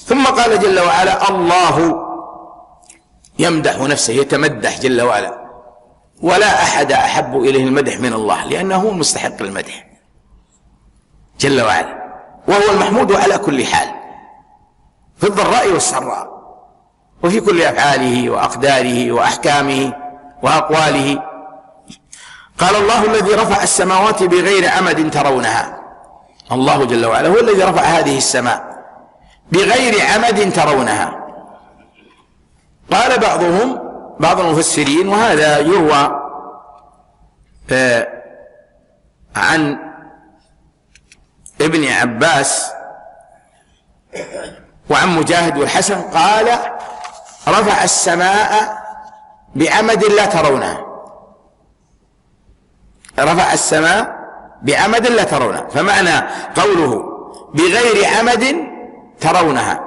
ثم قال جل وعلا: الله يمدح نفسه، يتمدح جل وعلا، ولا أحد أحب إليه المدح من الله، لأنه هو مستحق المدح جل وعلا، وهو المحمود على كل حال، في الضراء والسراء، وفي كل أفعاله وأقداره وأحكامه وأقواله. قال: الله الذي رفع السماوات بغير عمد ترونها. الله جل وعلا هو الذي رفع هذه السماء بغير عمد ترونها. قال بعض المفسرين، وهذا يروى عن ابن عباس وعن مجاهد والحسن، قال: رفع السماء بعمد لا ترونها. رفع السماء بعمد لا ترونها، فمعنى قوله بغير عمد ترونها،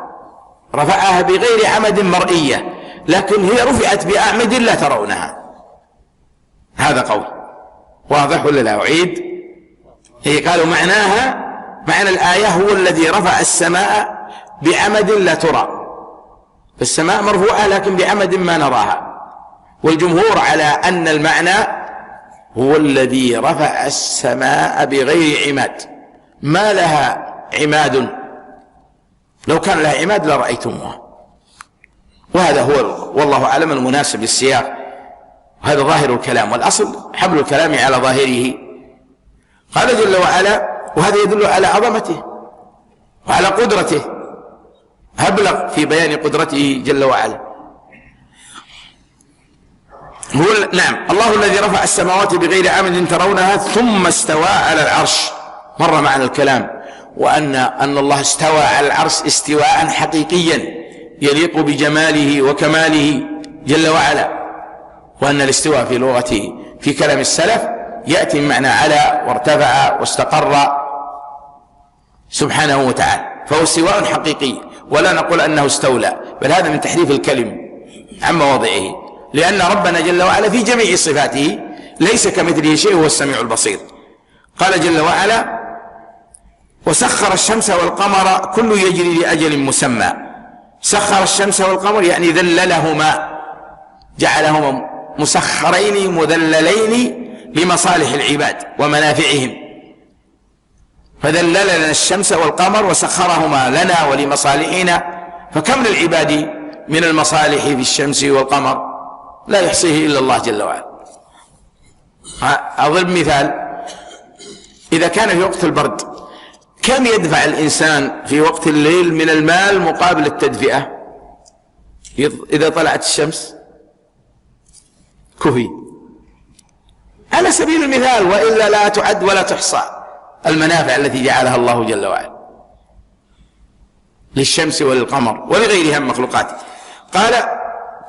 رفعها بغير عمد مرئية، لكن هي رفعت بأعمد لا ترونها. هذا قول واضح ولا لا؟ أعيد. هي قالوا معناها، معنى الآية هو الذي رفع السماء بعمد لا ترى، فالسماء مرفوعة لكن بعمد ما نراها. والجمهور على أن المعنى هو الذي رفع السماء بغير عماد، ما لها عماد، لو كان لها عماد لرأيتموها. وهذا هو والله أعلم المناسب للسياق، هذا ظاهر الكلام، والأصل حمل الكلام على ظاهره. قال جل وعلا، وهذا يدل على عظمته وعلى قدرته، أبلغ في بيان قدرته جل وعلا. نعم، الله الذي رفع السماوات بغير عمد ترونها ثم استوى على العرش. مر معنا الكلام وأن الله استوى على العرش استواء حقيقيا يليق بجماله وكماله جل وعلا، وأن الاستواء في لغته في كلام السلف يأتي بمعنى على وارتفع واستقر سبحانه وتعالى، فهو استواء حقيقي، ولا نقول أنه استولى، بل هذا من تحريف الكلم عن مواضعه، لأن ربنا جل وعلا في جميع صفاته ليس كمثله شيء، هو السميع البصير. قال جل وعلا: وسخر الشمس والقمر كل يجري لأجل مسمى. سخر الشمس والقمر يعني ذللهما، جعلهما مسخرين مذللين لمصالح العباد ومنافعهم، فذلل لنا الشمس والقمر وسخرهما لنا ولمصالحنا، فكم للعباد من المصالح في الشمس والقمر لا يحصيه إلا الله جل وعلا. أضرب مثال: إذا كان في وقت البرد كم يدفع الإنسان في وقت الليل من المال مقابل التدفئة؟ إذا طلعت الشمس كفي على سبيل المثال، وإلا لا تعد ولا تحصى المنافع التي جعلها الله جل وعلا للشمس وللقمر ولغيرها من مخلوقاته. قال: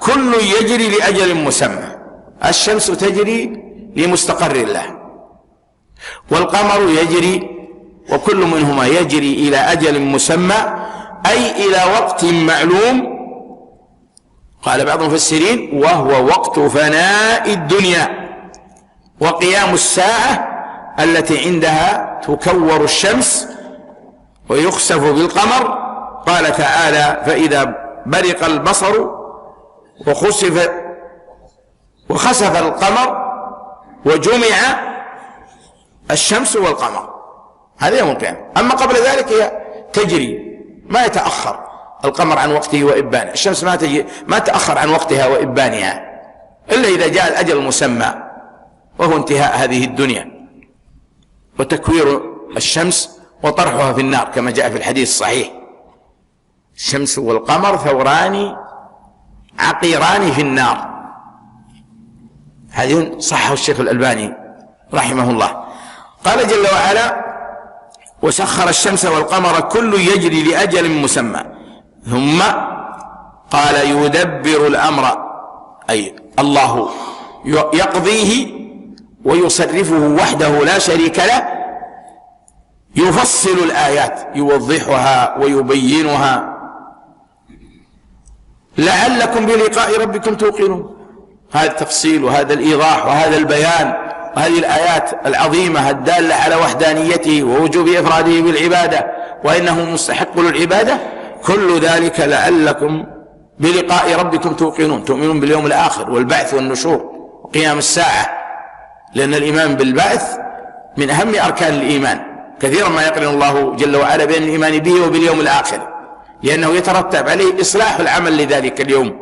كل يجري لأجل مسمى. الشمس تجري لمستقر الله، والقمر يجري، وكل منهما يجري إلى أجل مسمى، أي إلى وقت معلوم. قال بعض المفسرين: وهو وقت فناء الدنيا وقيام الساعة التي عندها تكور الشمس ويخسف بالقمر. قال تعالى: فإذا برق البصر وخسف القمر وجمع الشمس والقمر، هذا يوم القيامة. أما قبل ذلك هي تجري، ما يتأخر القمر عن وقته وإبانه، الشمس ما تأخر عن وقتها وإبانها إلا إذا جاء الأجل المسمى، وهو انتهاء هذه الدنيا وتكوير الشمس وطرحها في النار، كما جاء في الحديث الصحيح: الشمس والقمر ثوران عقيران في النار. هذه صحه الشيخ الألباني رحمه الله. قال جل وعلا: وسخر الشمس والقمر كل يجري لأجل مسمى. ثم قال: يدبر الأمر، أي الله يقضيه ويصرفه وحده لا شريك له، يفصل الآيات، يوضحها ويبينها لعلكم بلقاء ربكم توقنون. هذا التفصيل وهذا الإيضاح وهذا البيان وهذه الآيات العظيمة الدالة على وحدانيته ووجوب إفراده بالعبادة وإنه مستحق للعبادة، كل ذلك لعلكم بلقاء ربكم توقنون، تؤمنون باليوم الآخر والبعث والنشور وقيام الساعة، لأن الإيمان بالبعث من أهم أركان الإيمان. كثيرا ما يقرن الله جل وعلا بين الإيمان به وباليوم الآخر، لأنه يترتب عليه إصلاح العمل لذلك اليوم